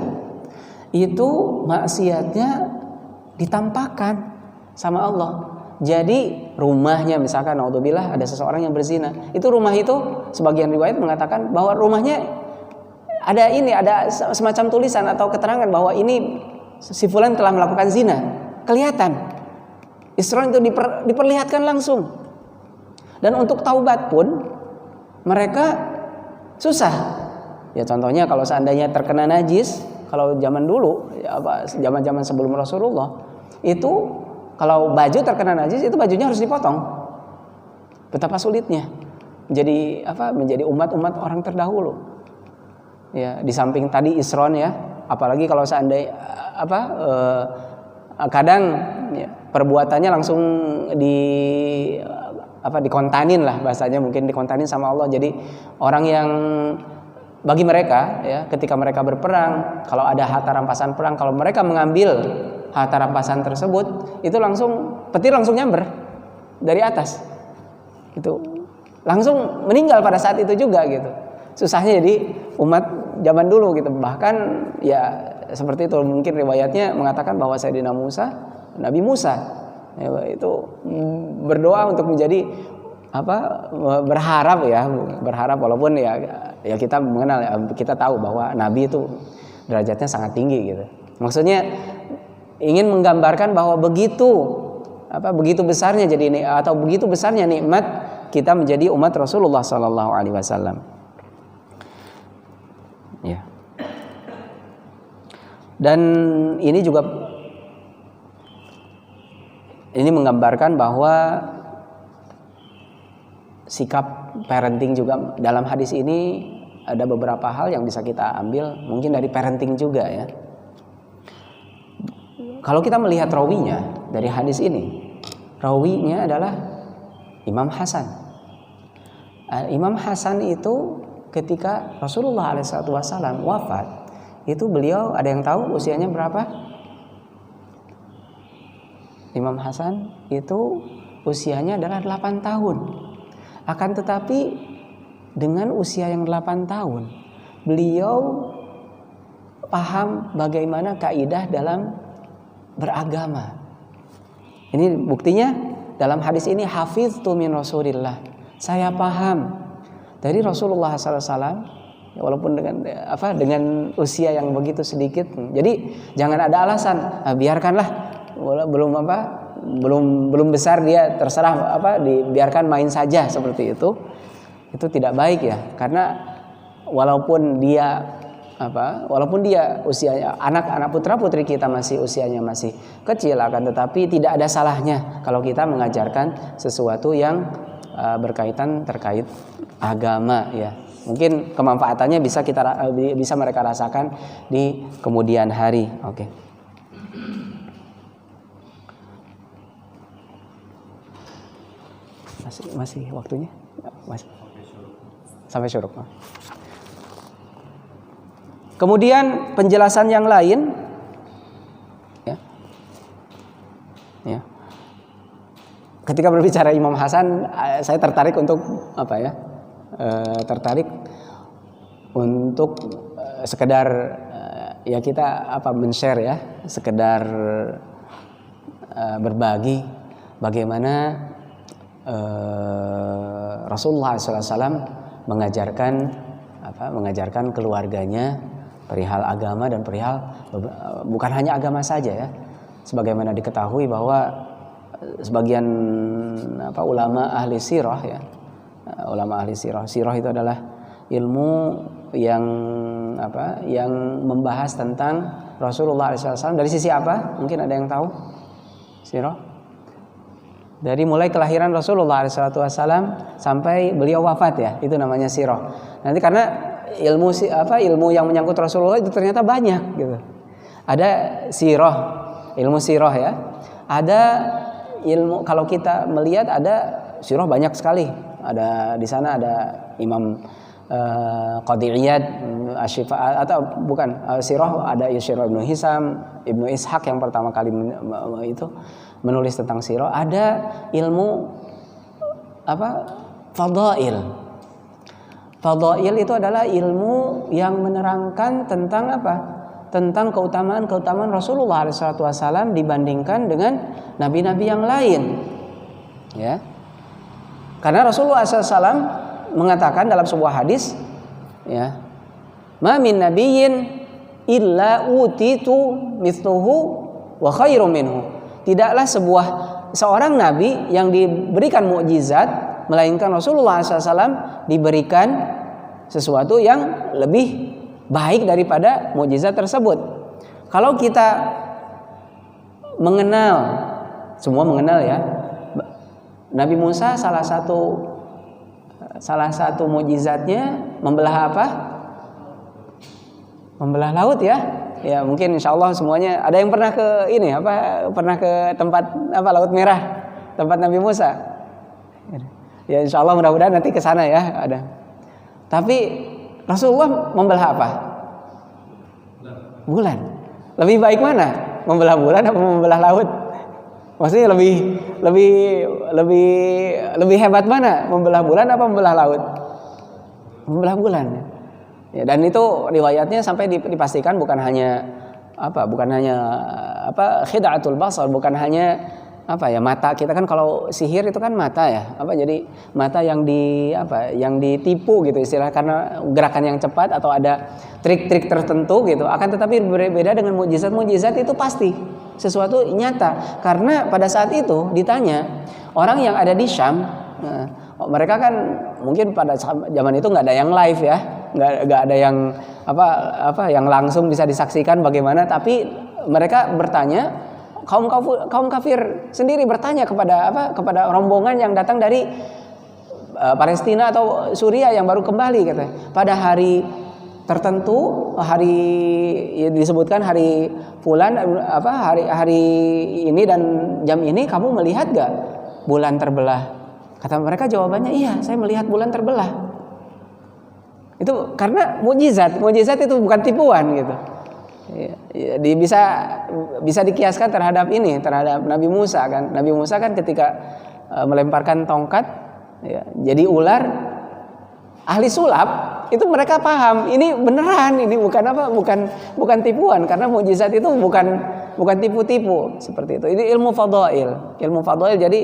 Speaker 1: itu maksiatnya ditampakkan sama Allah. Jadi rumahnya, misalkan naudzubillah ada seseorang yang berzina, itu rumah itu sebagian riwayat mengatakan bahwa rumahnya ada semacam tulisan atau keterangan bahwa ini si fulan telah melakukan zina, kelihatan. Isron itu diperlihatkan langsung. Dan untuk taubat pun mereka susah. Ya contohnya kalau seandainya terkena najis, kalau zaman dulu, zaman sebelum Rasulullah, itu kalau baju terkena najis, itu bajunya harus dipotong. Betapa sulitnya menjadi umat-umat orang terdahulu. Ya, di samping tadi isron ya, apalagi kalau seandainya kadang ya, perbuatannya langsung dikontanin lah bahasanya, mungkin dikontanin sama Allah. Jadi orang yang bagi mereka ya, ketika mereka berperang, kalau ada harta rampasan perang, kalau mereka mengambil harta rampasan tersebut, itu petir langsung nyamber dari atas. Itu langsung meninggal pada saat itu juga gitu. Susahnya jadi umat zaman dulu gitu. Bahkan ya seperti itu, mungkin riwayatnya mengatakan bahwa Sayyidina Nabi Musa itu berdoa untuk menjadi berharap walaupun ya kita mengenal, kita tahu bahwa Nabi itu derajatnya sangat tinggi gitu. Maksudnya ingin menggambarkan bahwa begitu besarnya begitu besarnya nikmat kita menjadi umat Rasulullah SAW. Ya. Dan ini juga menggambarkan bahwa sikap parenting juga dalam hadis ini ada beberapa hal yang bisa kita ambil mungkin dari parenting juga ya. Kalau kita melihat rawinya dari hadis ini, rawinya adalah Imam Hasan. Imam Hasan itu ketika Rasulullah SAW wafat, itu beliau, ada yang tahu usianya berapa? Imam Hasan itu usianya adalah 8 tahun. Akan tetapi dengan usia yang 8 tahun, beliau paham bagaimana kaidah dalam beragama. Ini buktinya dalam hadis ini, hafiztu min Rasulillah. Saya paham dari Rasulullah SAW, walaupun dengan usia yang begitu sedikit. Jadi jangan ada alasan, biarkanlah belum besar dia, terserah dibiarkan main saja seperti itu tidak baik ya. Karena walaupun dia usianya, anak putra putri kita usianya masih kecil, akan tetapi tidak ada salahnya kalau kita mengajarkan sesuatu yang berkaitan terkait agama ya. Mungkin kemanfaatannya bisa mereka rasakan di kemudian hari. Oke. Masih waktunya? Masih. Sampai syuruk. Kemudian penjelasan yang lain ketika berbicara Imam Hasan, saya tertarik untuk tertarik untuk sekedar ya kita men-share ya, sekedar berbagi bagaimana Rasulullah SAW mengajarkan keluarganya perihal agama dan perihal bukan hanya agama saja ya. Sebagaimana diketahui bahwa sebagian ulama ahli sirah ya, ulama ahli sirah itu adalah ilmu yang membahas tentang Rasulullah SAW dari sisi apa? Mungkin ada yang tahu? Sirah? Dari mulai kelahiran Rasulullah SAW sampai beliau wafat ya, itu namanya sirah. Nanti karena ilmu yang menyangkut Rasulullah itu ternyata banyak gitu. Ada sirah, ilmu sirah ya. Ada ilmu, kalau kita melihat ada sirah banyak sekali. Ada di sana ada Imam Qadhi Iyad, Asy-Syifa atau bukan sirah, ada Sirah Ibnu Hisam, Ibnu Ishaq yang pertama kali itu menulis tentang sirah. Ada ilmu fadail. Fadail itu adalah ilmu yang menerangkan tentang tentang keutamaan Rasulullah SAW dibandingkan dengan nabi-nabi yang lain. Ya. Karena Rasulullah SAW mengatakan dalam sebuah hadis, ya, ma min nabiyyin illa utitu mithluhu wa khairum minhu. Tidaklah seorang nabi yang diberikan mukjizat melainkan Rasulullah SAW diberikan sesuatu yang lebih baik daripada mukjizat tersebut. Kalau kita mengenal, semua mengenal ya, Nabi Musa salah satu mukjizatnya membelah apa? Membelah laut ya. Ya mungkin insyaallah semuanya ada yang pernah ke ini pernah ke tempat Laut Merah, tempat Nabi Musa. Ya insyaallah mudah-mudahan nanti ke sana ya ada. Tapi Rasulullah membelah apa? Bulan. Lebih baik mana? Membelah bulan atau membelah laut? Maksudnya lebih hebat mana? Membelah bulan apa membelah laut? Membelah bulan. Ya, dan itu riwayatnya sampai dipastikan bukan hanya khid'atul basar, bukan hanya mata. Kita kan kalau sihir itu kan mata ya. Jadi mata yang ditipu gitu istilah, karena gerakan yang cepat atau ada trik-trik tertentu gitu. Akan tetapi berbeda dengan mukjizat itu pasti sesuatu nyata, karena pada saat itu ditanya orang yang ada di Syam, mereka kan mungkin pada zaman itu nggak ada yang live ya, nggak ada yang yang langsung bisa disaksikan bagaimana, tapi mereka bertanya, kaum kafir sendiri bertanya kepada rombongan yang datang dari Palestina atau Suriah yang baru kembali katanya, pada hari tertentu, hari disebutkan hari fulan hari ini dan jam ini kamu melihat gak bulan terbelah? Kata mereka jawabannya iya, saya melihat bulan terbelah. Itu karena mukjizat itu bukan tipuan gitu. Bisa dikiaskan terhadap Nabi Musa kan. Nabi Musa kan ketika melemparkan tongkat ya, jadi ular, ahli sulap itu mereka paham ini beneran, ini bukan tipuan, karena mukjizat itu bukan tipu-tipu seperti itu. Ini ilmu fadail. Jadi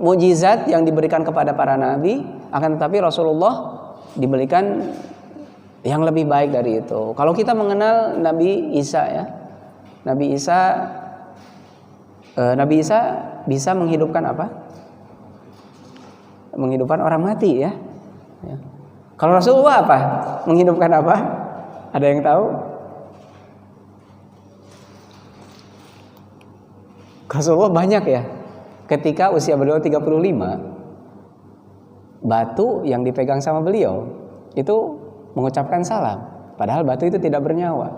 Speaker 1: mukjizat yang diberikan kepada para nabi, akan tetapi Rasulullah diberikan yang lebih baik dari itu. Kalau kita mengenal Nabi Isa ya, Nabi Isa bisa menghidupkan apa? Menghidupkan orang mati ya. Kalau Rasulullah apa? Menghidupkan apa? Ada yang tahu? Rasulullah banyak ya. Ketika usia beliau 35, batu yang dipegang sama beliau itu mengucapkan salam, padahal batu itu tidak bernyawa.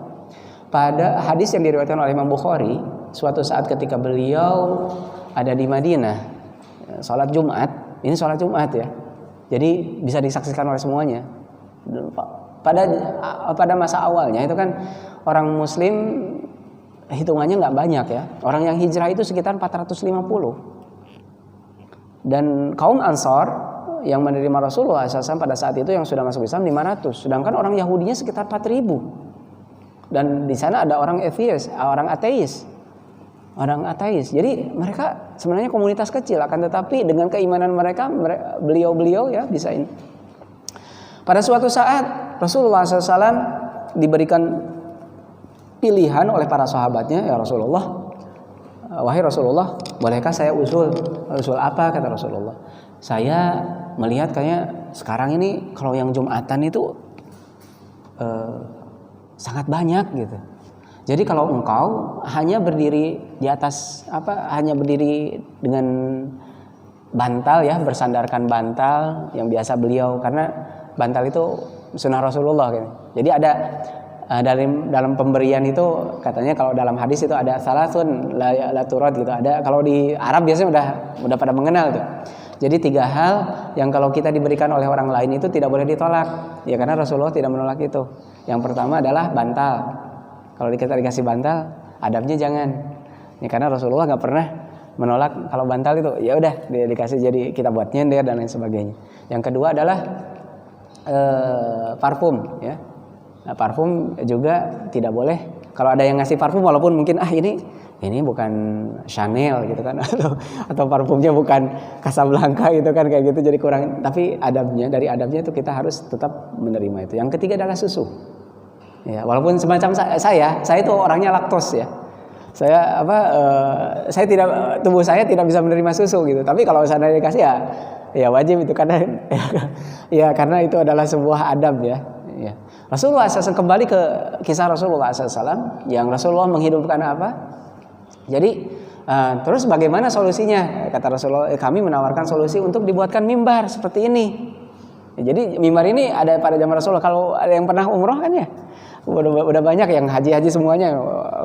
Speaker 1: Pada hadis yang diriwayatkan oleh Imam Bukhari, suatu saat ketika beliau ada di Madinah, sholat Jumat. Ini sholat Jumat ya, jadi bisa disaksikan oleh semuanya. Pada masa awalnya itu kan orang Muslim hitungannya nggak banyak ya. Orang yang hijrah itu sekitar 450. Dan kaum Ansor yang menerima Rasulullah SAW pada saat itu yang sudah masuk Islam 500. Sedangkan orang Yahudinya sekitar 4000. Dan di sana ada orang ateis, orang ateis. Jadi mereka sebenarnya komunitas kecil, akan tetapi dengan keimanan mereka beliau-beliau ya bisa ini. Pada suatu saat Rasulullah SAW diberikan pilihan oleh para sahabatnya, ya Rasulullah, wahai Rasulullah, bolehkah saya usul apa, kata Rasulullah. Saya melihat kayaknya sekarang ini kalau yang Jumatan itu sangat banyak gitu. Jadi kalau engkau hanya berdiri di atas hanya berdiri dengan bantal ya, bersandarkan bantal yang biasa beliau, karena bantal itu sunnah Rasulullah gitu. Jadi ada dalam pemberian itu katanya, kalau dalam hadis itu ada salasun la turad gitu. Ada, kalau di Arab biasanya udah pada mengenal tuh. Jadi 3 hal yang kalau kita diberikan oleh orang lain itu tidak boleh ditolak. Ya karena Rasulullah tidak menolak itu. Yang pertama adalah bantal. Kalau kita dikasih bantal, adabnya jangan. Ya karena Rasulullah nggak pernah menolak kalau bantal itu. Ya udah dia dikasih, jadi kita buat nyender dan lain sebagainya. Yang kedua adalah parfum ya. Nah, parfum juga tidak boleh. Kalau ada yang ngasih parfum walaupun mungkin ini bukan Chanel gitu kan, atau parfumnya bukan Casablanca gitu kan, kayak gitu jadi kurang. Tapi dari adabnya itu kita harus tetap menerima itu. Yang ketiga adalah susu. Ya, walaupun semacam saya itu orangnya laktos ya. Saya tubuh saya tidak bisa menerima susu gitu. Tapi kalau saya dikasih ya wajib itu, karena ya karena itu adalah sebuah adab ya. Ya. Rasulullah SAW, kembali ke kisah Rasulullah SAW yang Rasulullah menghidupkan apa? Jadi terus bagaimana solusinya? Kata Rasulullah, kami menawarkan solusi untuk dibuatkan mimbar seperti ini. Ya, jadi mimbar ini ada pada zaman Rasulullah. Kalau ada yang pernah umroh kan ya, udah banyak yang haji semuanya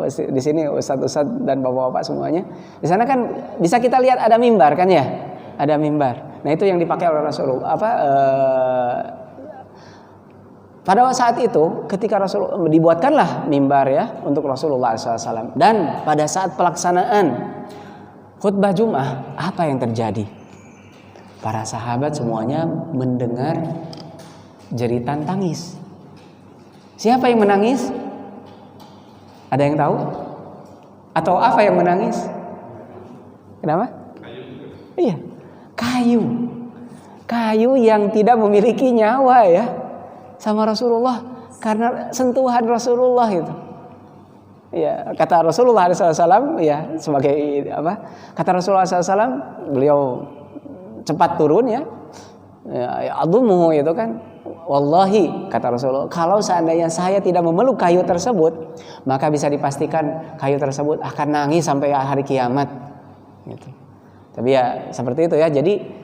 Speaker 1: di sini, ustadz dan bapak-bapak semuanya. Di sana kan bisa kita lihat ada mimbar kan ya, ada mimbar. Nah itu yang dipakai oleh Rasulullah. Pada saat itu ketika Rasulullah dibuatkanlah mimbar ya untuk Rasulullah SAW. Dan pada saat pelaksanaan khutbah Jum'ah, apa yang terjadi? Para sahabat semuanya mendengar jeritan tangis. Siapa yang menangis? Ada yang tahu? Atau apa yang menangis? Kenapa? Iya, kayu yang tidak memiliki nyawa ya, sama Rasulullah, karena sentuhan Rasulullah itu. Ya, kata Rasulullah SAW ya, sebagai kata Rasulullah SAW, beliau cepat turun ya adumuhu itu kan. Wallahi, kata Rasulullah, kalau seandainya saya tidak memeluk kayu tersebut, maka bisa dipastikan kayu tersebut akan nangis sampai hari kiamat gitu. Tapi ya seperti itu ya. Jadi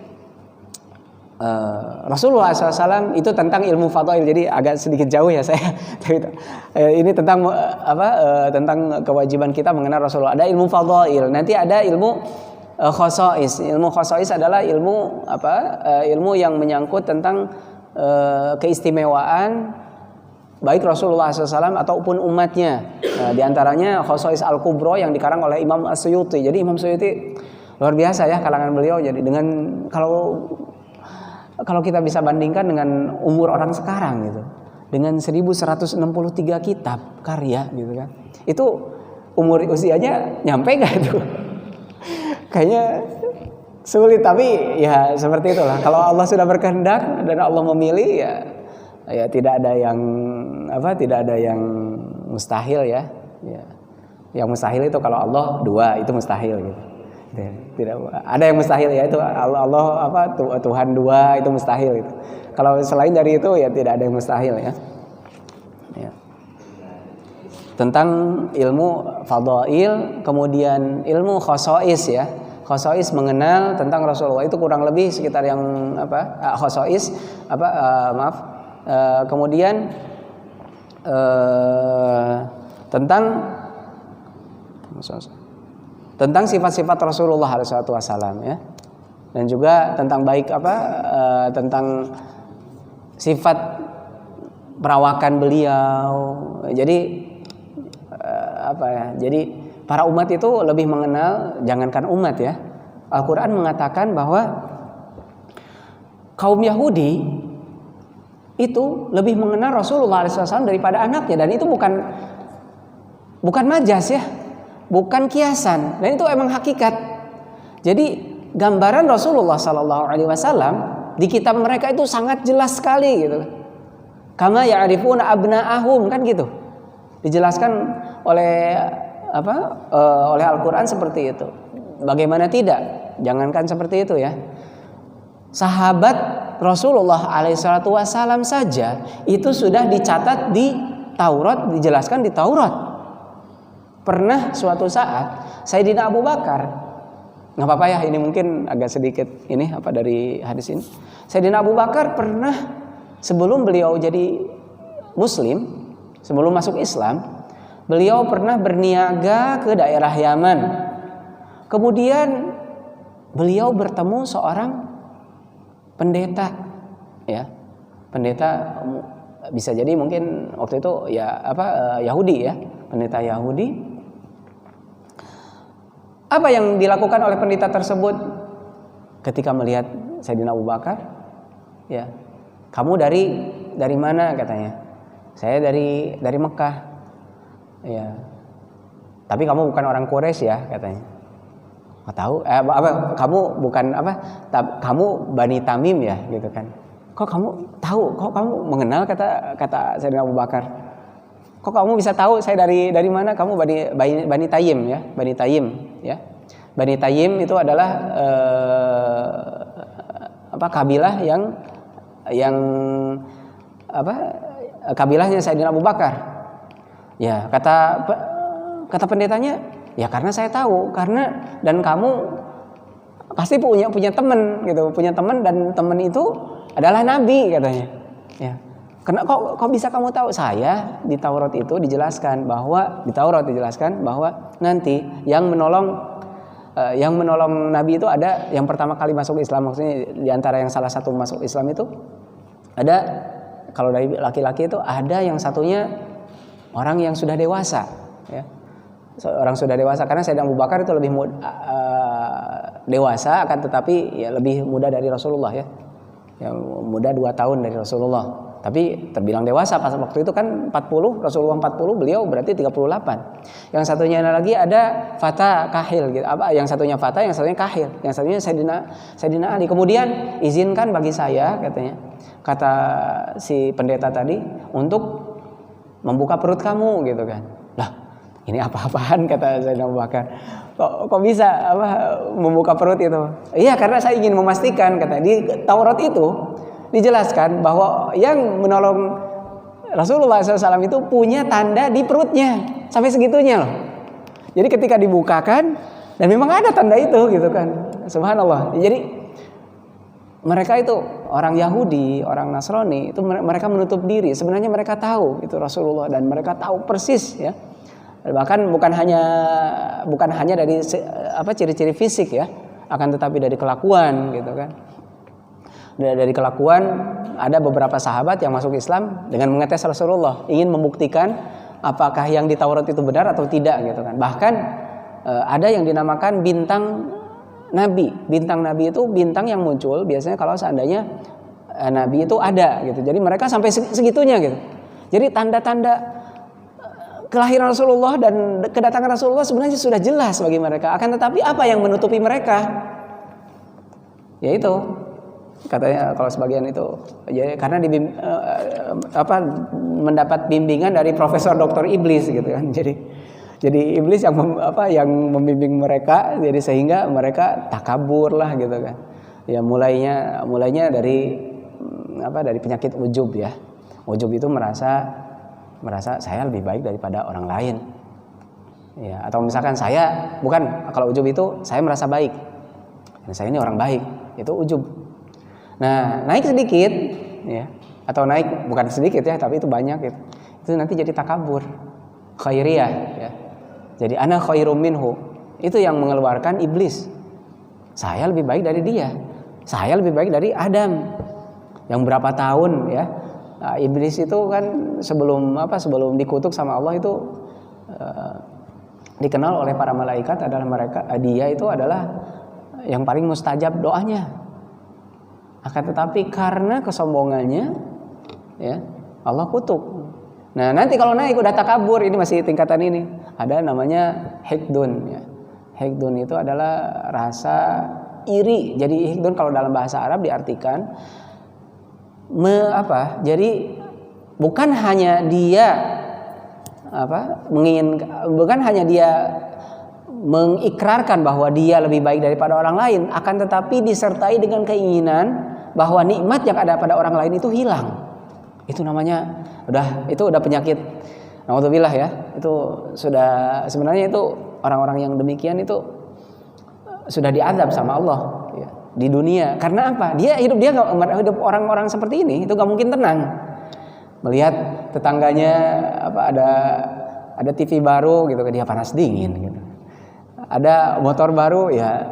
Speaker 1: Rasulullah SAW itu tentang ilmu fadail. Jadi agak sedikit jauh ya saya. Ini tentang tentang kewajiban kita mengenal Rasulullah. Ada ilmu fadail, nanti ada ilmu khosais. Ilmu khosais adalah ilmu ilmu yang menyangkut tentang keistimewaan baik Rasulullah SAW ataupun umatnya. Di antaranya khosais al-kubro yang dikarang oleh Imam As-Suyuti. Jadi Imam Suyuti luar biasa ya kalangan beliau. Jadi dengan kalau kita bisa bandingkan dengan umur orang sekarang gitu, dengan 1163 kitab karya gitu kan, itu usianya nyampe gak itu? Kayaknya sulit, tapi ya seperti itulah. Kalau Allah sudah berkehendak dan Allah memilih ya tidak ada yang mustahil ya. Yang mustahil itu kalau Allah 2 itu mustahil gitu. Tidak ada yang mustahil ya, itu Allah Tuhan 2 itu mustahil itu. Kalau selain dari itu ya tidak ada yang mustahil ya. Tentang ilmu fadail, kemudian ilmu khosais ya. Khosais mengenal tentang Rasulullah itu kurang lebih sekitar yang khosais kemudian tentang sifat-sifat Rasulullah SAW ya, dan juga tentang tentang sifat perawakan beliau. Jadi apa ya? Jadi para umat itu lebih mengenal, jangankan umat ya. Al-Qur'an mengatakan bahwa kaum Yahudi itu lebih mengenal Rasulullah SAW daripada anaknya, dan itu bukan majas ya, bukan kiasan, dan itu emang hakikat. Jadi gambaran Rasulullah SAW di kitab mereka itu sangat jelas sekali gitu. Kama ya'rifuna abna'ahum, kan gitu. Dijelaskan oleh oleh Al-Qur'an seperti itu. Bagaimana tidak? Jangankan seperti itu ya. Sahabat Rasulullah SAW saja itu sudah dicatat di Taurat, dijelaskan di Taurat. Pernah suatu saat Sayyidina Abu Bakar, nggak apa-apa ya, ini mungkin agak sedikit ini dari hadis ini. Sayyidina Abu Bakar pernah, sebelum beliau jadi Muslim, sebelum masuk Islam, beliau pernah berniaga ke daerah Yaman. Kemudian beliau bertemu seorang pendeta, ya, pendeta bisa jadi mungkin waktu itu ya Yahudi ya, pendeta Yahudi. Apa yang dilakukan oleh pendeta tersebut ketika melihat Sayyidina Abu Bakar? Ya, kamu dari mana katanya? Saya dari Mekah. Ya, tapi kamu bukan orang Quraisy ya katanya. Nggak tahu, kamu bukan kamu Bani Tamim ya gitu kan? Kok kamu tahu? Kok kamu mengenal kata Sayyidina Abu Bakar? Kok kamu bisa tahu saya dari mana? Kamu Bani Tayyim ya, Bani Tayyim ya. Bani Tayyim itu adalah kabilah yang kabilahnya Sayyidina Abu Bakar. Ya, kata pendetanya, ya karena saya tahu, dan kamu pasti punya teman gitu, punya teman, dan teman itu adalah nabi katanya. Ya. Kok bisa kamu tahu? Saya di Taurat itu dijelaskan bahwa nanti yang menolong nabi itu ada, yang pertama kali masuk Islam, maksudnya di antara yang salah satu masuk Islam itu ada, kalau dari laki-laki itu ada yang satunya orang yang sudah dewasa ya. Orang sudah dewasa, karena Sayyidina Abu Bakar itu lebih dewasa, akan tetapi ya lebih muda dari Rasulullah ya. Ya, muda 2 tahun dari Rasulullah. Tapi terbilang dewasa pas waktu itu kan 40, Rasulullah 40, beliau berarti 38. Yang satunya lagi ada Fata Kahil gitu. Yang satunya Fata, yang satunya Kahil, yang satunya Sayyidina Ali. Kemudian izinkan bagi saya katanya, kata si pendeta tadi, untuk membuka perut kamu gitu kan. Lah, ini apa-apaan kata Sayyidina Abu Bakar. Kok bisa membuka perut itu? Iya, karena saya ingin memastikan, kata, di Taurat itu dijelaskan bahwa yang menolong Rasulullah SAW itu punya tanda di perutnya sampai segitunya loh. Jadi ketika dibukakan, dan memang ada tanda itu gitu kan. Subhanallah. Jadi mereka itu orang Yahudi, orang Nasrani itu mereka menutup diri. Sebenarnya mereka tahu itu Rasulullah, dan mereka tahu persis ya. Bahkan bukan hanya dari ciri-ciri fisik ya, akan tetapi dari kelakuan gitu kan. Dari kelakuan, ada beberapa sahabat yang masuk Islam dengan mengetes Rasulullah, ingin membuktikan apakah yang di Taurat itu benar atau tidak gitu kan. Bahkan ada yang dinamakan bintang Nabi. Bintang Nabi itu bintang yang muncul biasanya kalau seandainya Nabi itu ada gitu. Jadi mereka sampai segitunya gitu. Jadi tanda-tanda kelahiran Rasulullah dan kedatangan Rasulullah sebenarnya sudah jelas bagi mereka. Akan tetapi apa yang menutupi mereka? Yaitu katanya kalau sebagian itu ya, karena mendapat bimbingan dari Profesor Dr. Iblis gitu kan. Jadi iblis yang membimbing mereka, jadi sehingga mereka takabur lah gitu kan. Ya mulainya dari penyakit ujub ya. Ujub itu merasa saya lebih baik daripada orang lain. Ya, atau misalkan kalau ujub itu saya merasa baik. Dan saya ini orang baik, itu ujub. Nah, naik sedikit ya, atau naik bukan sedikit ya, tapi itu banyak gitu. Itu nanti jadi takabur, khairiyah ya. Jadi ana khairum minhu. Itu yang mengeluarkan iblis. Saya lebih baik dari dia. Saya lebih baik dari Adam. Yang berapa tahun ya? Iblis itu kan sebelum dikutuk sama Allah itu dikenal oleh para malaikat adalah dia itu adalah yang paling mustajab doanya. Akan tetapi karena kesombongannya, ya Allah kutuk. Nah nanti kalau naik udah takabur, ini masih tingkatan ini, ada namanya hikdun. Ya. Hikdun itu adalah rasa iri. Jadi hikdun kalau dalam bahasa Arab diartikan jadi bukan hanya dia bukan hanya dia mengikrarkan bahwa dia lebih baik daripada orang lain, akan tetapi disertai dengan keinginan bahwa nikmat yang ada pada orang lain itu hilang. Itu namanya udah penyakit. Nauzubillah ya. Itu sudah, sebenarnya itu orang-orang yang demikian itu sudah diazab sama Allah ya, di dunia. Karena apa? Hidup orang-orang seperti ini itu gak mungkin tenang. Melihat tetangganya ada TV baru gitu, dia panas dingin gitu. Ada motor baru ya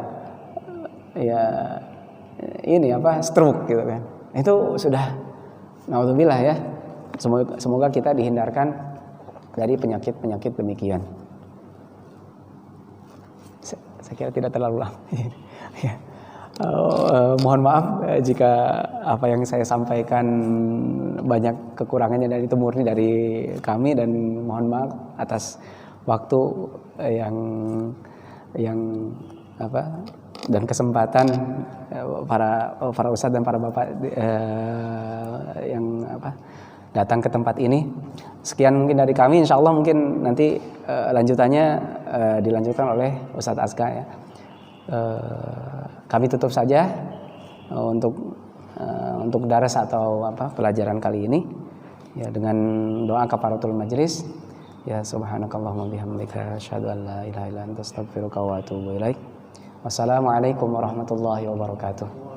Speaker 1: ini stroke gitu kan. Itu sudah naudzubillah ya. Semoga kita dihindarkan dari penyakit demikian. Saya kira tidak terlalu lama. Ya. Mohon maaf jika apa yang saya sampaikan banyak kekurangannya, dan itu murni dari kami, dan mohon maaf atas waktu yang dan kesempatan para ustadz dan para bapak yang datang ke tempat ini. Sekian mungkin dari kami, insyaallah mungkin nanti lanjutannya dilanjutkan oleh Ustadz Aska ya. Kami tutup saja untuk daras atau pelajaran kali ini ya dengan doa kafaratul majlis. Ya subhanakallahumma bihamdika asyhadu an la ilaha illa anta astaghfiruka wa atubu ilaik. Wassalamualaikum warahmatullahi wabarakatuh.